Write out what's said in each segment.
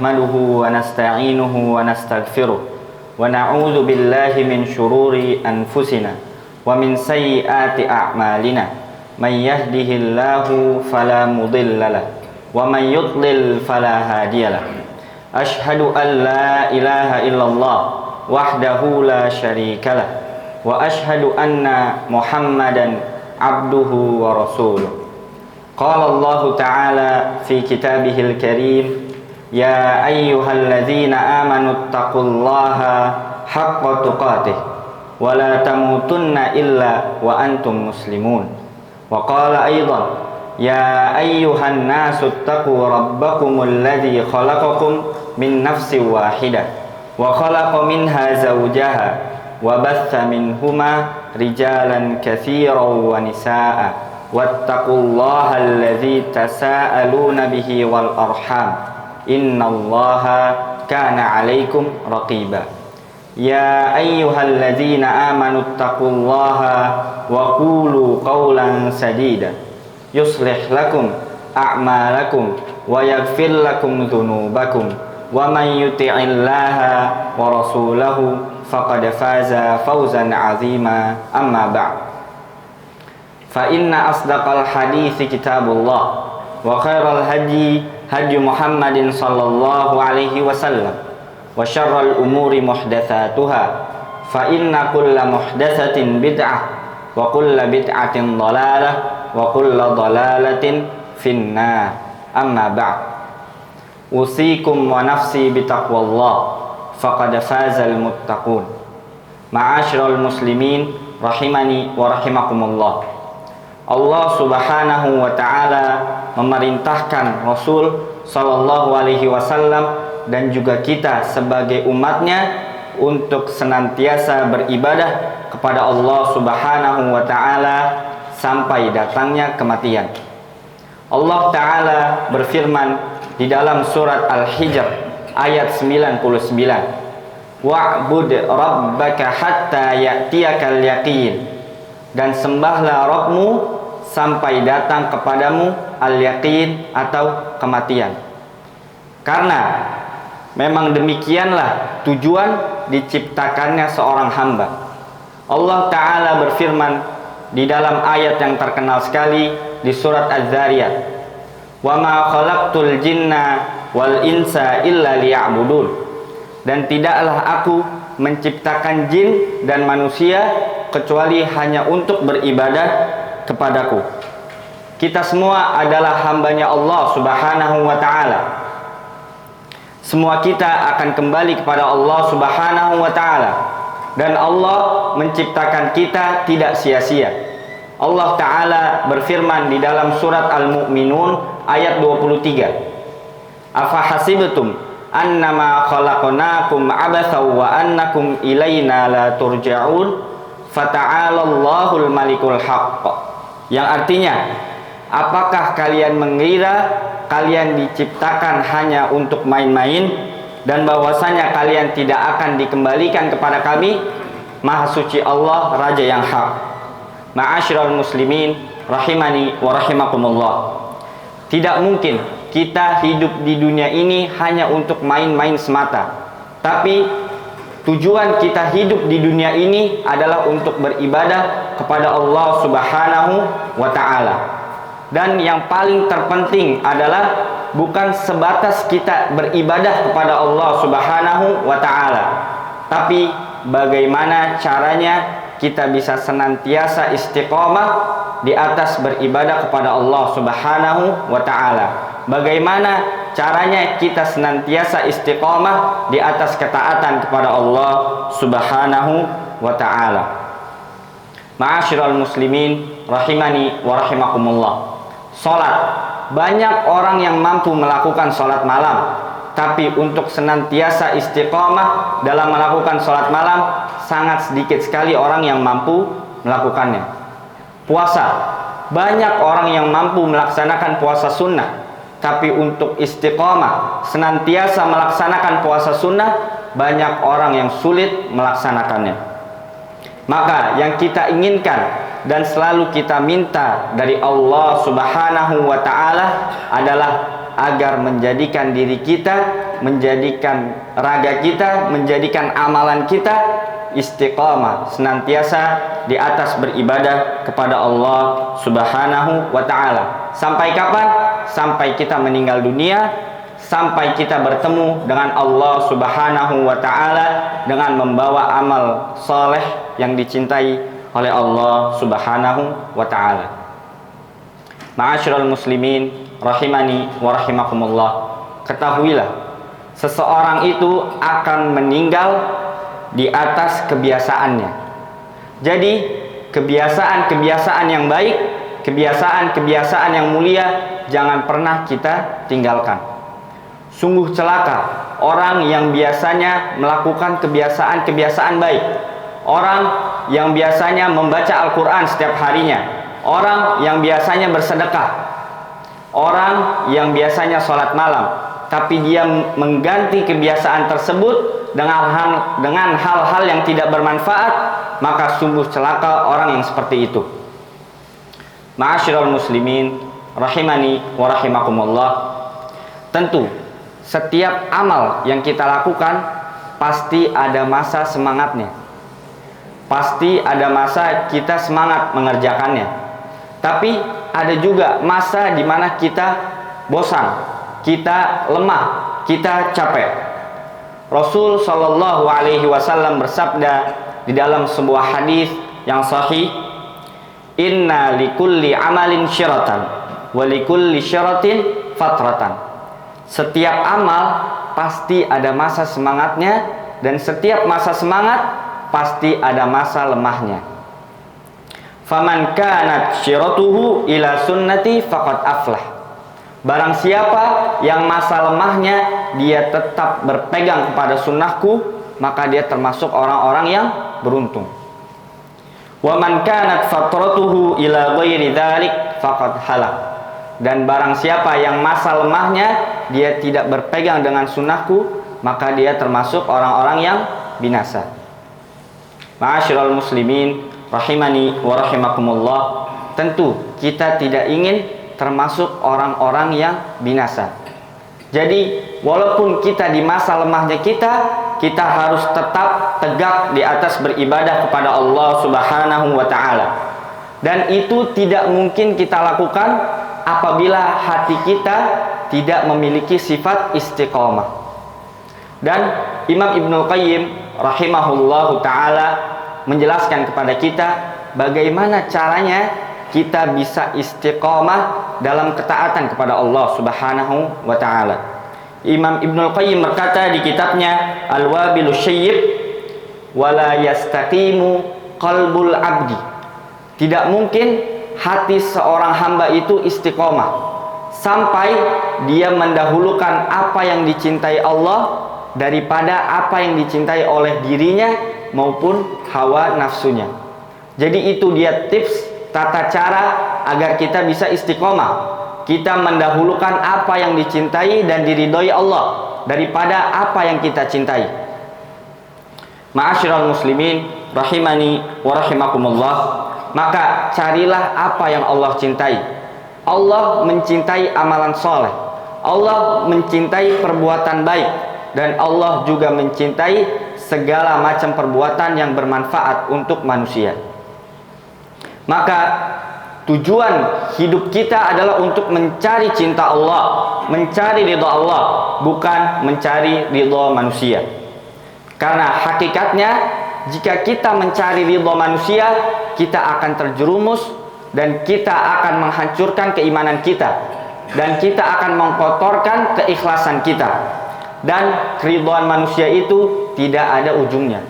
نحمده ونستعينه ونستغفره ونعوذ بالله من شرور أنفسنا ومن سيئات أعمالنا من يهده الله فلا مضل له ومن يضلل فلا هادي له أشهد أن لا إله إلا الله وحده لا شريك له وأشهد أن محمدا عبده ورسوله قال الله تعالى في كتابه الكريم يا أيها الذين آمنوا اتقوا الله حق تقاته ولا تموتن إلا وأنتم مسلمون وقال أيضا يا أيها الناس اتقوا ربكم الذي خلقكم من نفس واحدة وخلق منها زوجها وبث منهما رجالا كثيرا ونساء واتقوا الله الذي تساءلون به والأرحام إن الله كان عليكم رقيبا يا أيها الذين آمنوا اتقوا الله وقولوا قولا سديدا يصلح لكم أعمالكم ويغفر لكم ذنوبكم ومن يطع الله ورسوله فقد فاز فوزا عظيما أما بعد فإن أصدق الحديث كتاب الله وخير الهدي هدي محمد صلى الله عليه وسلم وشر الأمور محدثاتها فإن كل محدثة بدعة وكل بدعة ضلالة وكل ضلالة في النار أما بعد أوصيكم ونفسي بتقوى الله فقد فاز المتقون معاشر المسلمين رحمني ورحمكم الله. Allah Subhanahu wa Ta'ala memerintahkan Rasul Sallallahu Alaihi Wasallam dan juga kita sebagai umatnya untuk senantiasa beribadah kepada Allah Subhanahu wa Ta'ala sampai datangnya kematian. Allah Ta'ala berfirman di dalam surat Al-Hijr ayat 99, wa'bud rabbaka hatta ya'tiyakal yaqin, dan sembahlah Rabbmu sampai datang kepadamu al-yaqin atau kematian. Karena memang demikianlah tujuan diciptakannya seorang hamba. Allah Ta'ala berfirman di dalam ayat yang terkenal sekali di surat Az-Zariyat, wa ma khalaqtul jinna wal insa illa liya'budun, dan tidaklah aku menciptakan jin dan manusia kecuali hanya untuk beribadah kepadaku. Kita semua adalah hambanya Allah Subhanahu wa Ta'ala. Semua kita akan kembali kepada Allah Subhanahu wa Ta'ala, dan Allah menciptakan kita tidak sia-sia. Allah Ta'ala berfirman di dalam surat Al-Mu'minun ayat 23, afa hasibtum annama khalaqnakum abathaw wa annakum ilaina la turja'un fata'alallahul malikul haqq, yang artinya, apakah kalian mengira kalian diciptakan hanya untuk main-main dan bahwasanya kalian tidak akan dikembalikan kepada kami? Maha suci Allah, Raja yang hak. Ma'asyiral muslimin rahimani wa rahimakumullah. Tidak mungkin kita hidup di dunia ini hanya untuk main-main semata. Tapi tujuan kita hidup di dunia ini adalah untuk beribadah kepada Allah Subhanahu wa Ta'ala. Dan yang paling terpenting adalah bukan sebatas kita beribadah kepada Allah Subhanahu wa Ta'ala, tapi bagaimana caranya kita bisa senantiasa istiqomah di atas beribadah kepada Allah Subhanahu wa Ta'ala. Bagaimana caranya kita senantiasa istiqomah di atas ketaatan kepada Allah Subhanahu wa Ta'ala. Ma'asyiral muslimin rahimani wa rahimakumullah. Salat, banyak orang yang mampu melakukan salat malam, tapi untuk senantiasa istiqomah dalam melakukan salat malam sangat sedikit sekali orang yang mampu melakukannya. Puasa, banyak orang yang mampu melaksanakan puasa sunnah, tapi untuk istiqomah senantiasa melaksanakan puasa sunnah, banyak orang yang sulit melaksanakannya. Maka yang kita inginkan dan selalu kita minta dari Allah Subhanahu wa Ta'ala adalah agar menjadikan diri kita menjadikan raga kita, menjadikan amalan kita istiqamah, senantiasa di atas beribadah kepada Allah Subhanahu wa ta'ala. Sampai kapan? Sampai kita meninggal dunia, sampai kita bertemu dengan Allah Subhanahu wa ta'ala dengan membawa amal soleh yang dicintai oleh Allah Subhanahu wa ta'ala. Ma'asyiral muslimin rahimani wa rahimakumullah, ketahuilah seseorang itu akan meninggal di atas kebiasaannya. Jadi kebiasaan-kebiasaan yang baik, kebiasaan-kebiasaan yang mulia jangan pernah kita tinggalkan. Sungguh celaka orang yang biasanya melakukan kebiasaan-kebiasaan baik, orang yang biasanya membaca Al-Quran setiap harinya, orang yang biasanya bersedekah, orang yang biasanya sholat malam, tapi dia mengganti kebiasaan tersebut dengan hal-hal yang tidak bermanfaat, maka sungguh celaka orang yang seperti itu. Ma'asyiral muslimin rahimani wa rahimakumullah, tentu setiap amal yang kita lakukan pasti ada masa semangatnya, pasti ada masa kita semangat mengerjakannya. Tapi ada juga masa di mana kita bosan, kita lemah, kita capek. Rasul Shallallahu Alaihi Wasallam bersabda di dalam sebuah hadis yang sahih, Inna likulli amalin syiratan, wa likulli syiratin fatratan. Setiap amal pasti ada masa semangatnya, dan setiap masa semangat pasti ada masa lemahnya. Faman kanat syiratuhu ila sunnati faqad aflah. Barang siapa yang masa lemahnya dia tetap berpegang kepada sunnahku, maka dia termasuk orang-orang yang beruntung. Wa man kanat fatratuhu ila ghairi dzalik faqad halak. Dan barang siapa yang masa lemahnya dia tidak berpegang dengan sunnahku, maka dia termasuk orang-orang yang binasa. Ma'asyiral muslimin rahimani wa rahimakumullah, tentu kita tidak ingin termasuk orang-orang yang binasa. Jadi walaupun kita di masa lemahnya kita harus tetap tegak di atas beribadah kepada Allah Subhanahu wa ta'ala. Dan itu tidak mungkin kita lakukan apabila hati kita tidak memiliki sifat istiqamah. Dan Imam Ibnul Qayyim rahimahullahu ta'ala menjelaskan kepada kita bagaimana caranya kita bisa istiqamah dalam ketaatan kepada Allah Subhanahu wa ta'ala. Imam Ibnul Qayyim berkata di kitabnya Al-Wabilus Syayyib, wala yastaqimu qalbul abdi. Tidak mungkin hati seorang hamba itu istiqomah sampai dia mendahulukan apa yang dicintai Allah daripada apa yang dicintai oleh dirinya maupun hawa nafsunya. Jadi itu dia tips tata cara agar kita bisa istiqomah. Kita mendahulukan apa yang dicintai dan diridhoi Allah daripada apa yang kita cintai. Ma'asyiral muslimin rahimani wa rahimakumullah, maka carilah apa yang Allah cintai. Allah mencintai amalan soleh, Allah mencintai perbuatan baik, dan Allah juga mencintai segala macam perbuatan yang bermanfaat untuk manusia. Maka tujuan hidup kita adalah untuk mencari cinta Allah, mencari ridha Allah, bukan mencari ridha manusia. Karena hakikatnya jika kita mencari ridha manusia, kita akan terjerumus dan kita akan menghancurkan keimanan kita, dan kita akan mengkotorkan keikhlasan kita. Dan keridhaan manusia itu tidak ada ujungnya,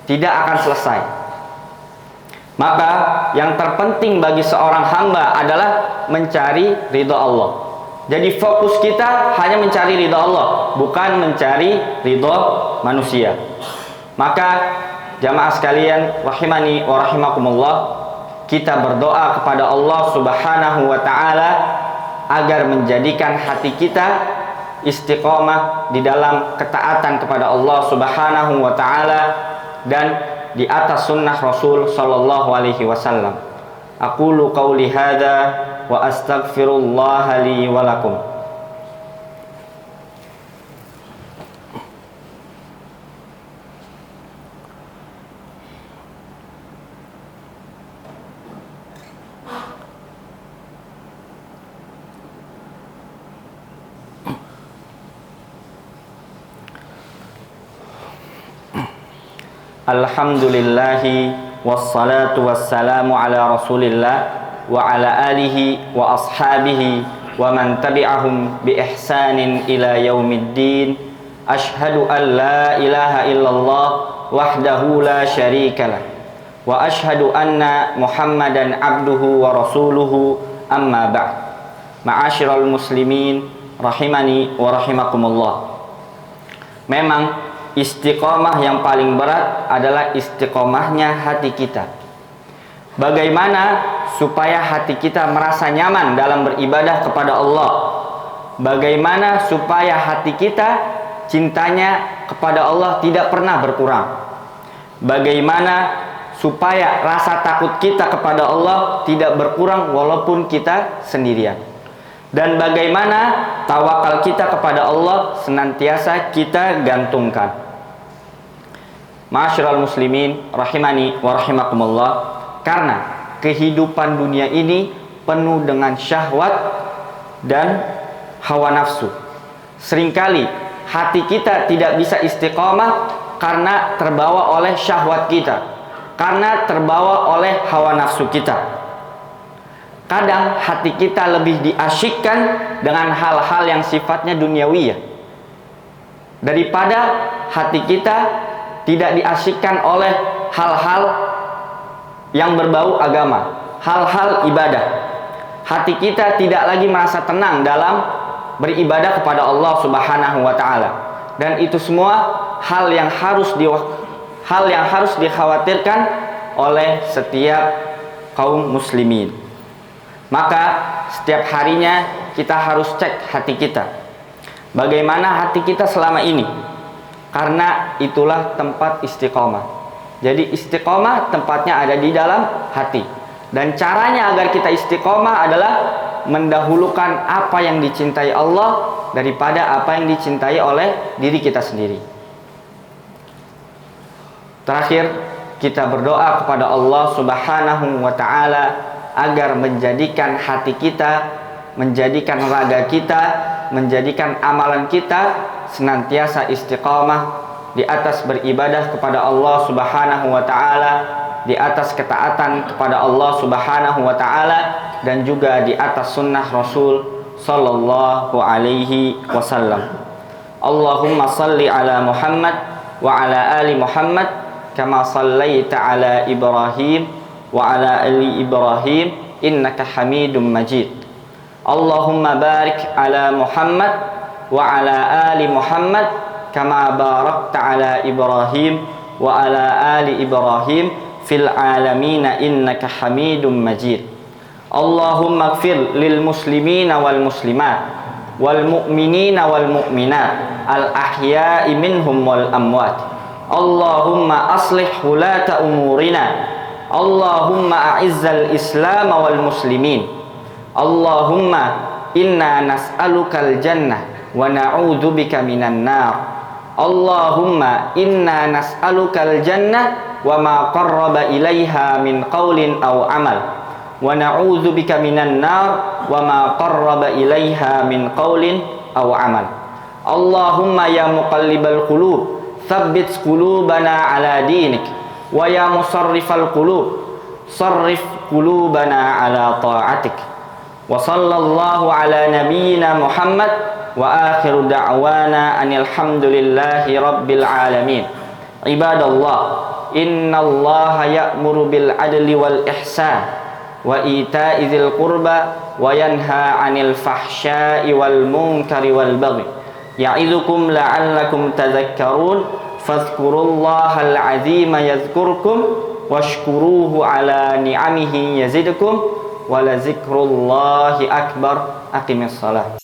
tidak akan selesai. Maka yang terpenting bagi seorang hamba adalah mencari ridha Allah. Jadi fokus kita hanya mencari ridha Allah, bukan mencari ridha manusia. Maka jamaah sekalian rahimani wa rahimakumullah, kita berdoa kepada Allah Subhanahu wa ta'ala agar menjadikan hati kita istiqomah di dalam ketaatan kepada Allah Subhanahu wa ta'ala dan di atas sunnah Rasul sallallahu alaihi wasallam. Aqulu qauli hadza wa astaghfirullah li wa lakum. Alhamdulillahi wassalatu wassalamu ala Rasulillah wa ala alihi wa ashabihi wa man tabi'ahum bi ihsanin ila yaumiddin. Ashhadu an la ilaha illallah wahdahu la syarikalah wa ashhadu anna Muhammadan abduhu wa rasuluhu, amma ba'd. Ma'asyiral muslimin rahimani wa rahimakumullah. Memang istiqomah yang paling berat adalah istiqomahnya hati kita. Bagaimana supaya hati kita merasa nyaman dalam beribadah kepada Allah? Bagaimana supaya hati kita cintanya kepada Allah tidak pernah berkurang? Bagaimana supaya rasa takut kita kepada Allah tidak berkurang walaupun kita sendirian? Dan bagaimana tawakal kita kepada Allah senantiasa kita gantungkan? Ma'asyiral muslimin rahimani wa rahimakumullah, karena kehidupan dunia ini penuh dengan syahwat dan hawa nafsu. Seringkali hati kita tidak bisa istiqomah karena terbawa oleh syahwat kita, karena terbawa oleh hawa nafsu kita. Kadang hati kita lebih diasyikkan dengan hal-hal yang sifatnya duniawi daripada hati kita tidak diasyikkan oleh hal-hal yang berbau agama, hal-hal ibadah. Hati kita tidak lagi merasa tenang dalam beribadah kepada Allah Subhanahu wa taala. Dan itu semua hal yang harus dikhawatirkan oleh setiap kaum muslimin. Maka setiap harinya kita harus cek hati kita. Bagaimana hati kita selama ini? Karena itulah tempat istiqomah. Jadi istiqomah tempatnya ada di dalam hati. Dan caranya agar kita istiqomah adalah mendahulukan apa yang dicintai Allah daripada apa yang dicintai oleh diri kita sendiri. Terakhir, kita berdoa kepada Allah Subhanahu wa taala agar menjadikan hati kita, menjadikan raga kita, menjadikan amalan kita senantiasa istiqamah di atas beribadah kepada Allah Subhanahu wa taala, di atas ketaatan kepada Allah Subhanahu wa taala, dan juga di atas sunnah Rasul sallallahu alaihi wasallam. Allahumma salli ala Muhammad wa ala ali Muhammad kama sallaita ala Ibrahim wa ala ali Ibrahim innaka Hamidum Majid. Allahumma barik ala Muhammad wa ala ali Muhammad kama barakta ala Ibrahim wa ala ali Ibrahim fil alamin innaka Hamidum Majid. Allahumma ighfir lil muslimina wal muslimat wal mu'minina wal mu'minat al ahya'i minhum wal amwat. Allahumma aslih hulata umurina. Allahumma a'izzal islam wal muslimin. Allahumma inna nas'alukal jannah wa na'udzubika minan nar. Allahumma inna nas'alukal jannah wa ma qarraba ilaiha min qaulin aw amal wa na'udzubika minan nar wa ma qarraba ilaiha min qaulin aw amal. Allahumma ya muqallibal qulub tsabbit qulubana ala dinik wa ya musarrifal qulub sarrif qulubana ala ta'atik. Wa sallallahu ala nabiyyina Muhammad wa akhiru da'wana anil hamdulillahi rabbil alamin. Ibadallah, innallaha ya'muru bil adli wal ihsan wa ita'i dzil qurba wa yanha 'anil fahsya'i wal munkari wal baghi. Ya'idzukum la'allakum tadhakkarun. Fadhkurullahal 'azima yadhkurkum washkuruhu 'ala ni'amihi yazidkum wa la dzikrullahi akbar. Aqimis shalah.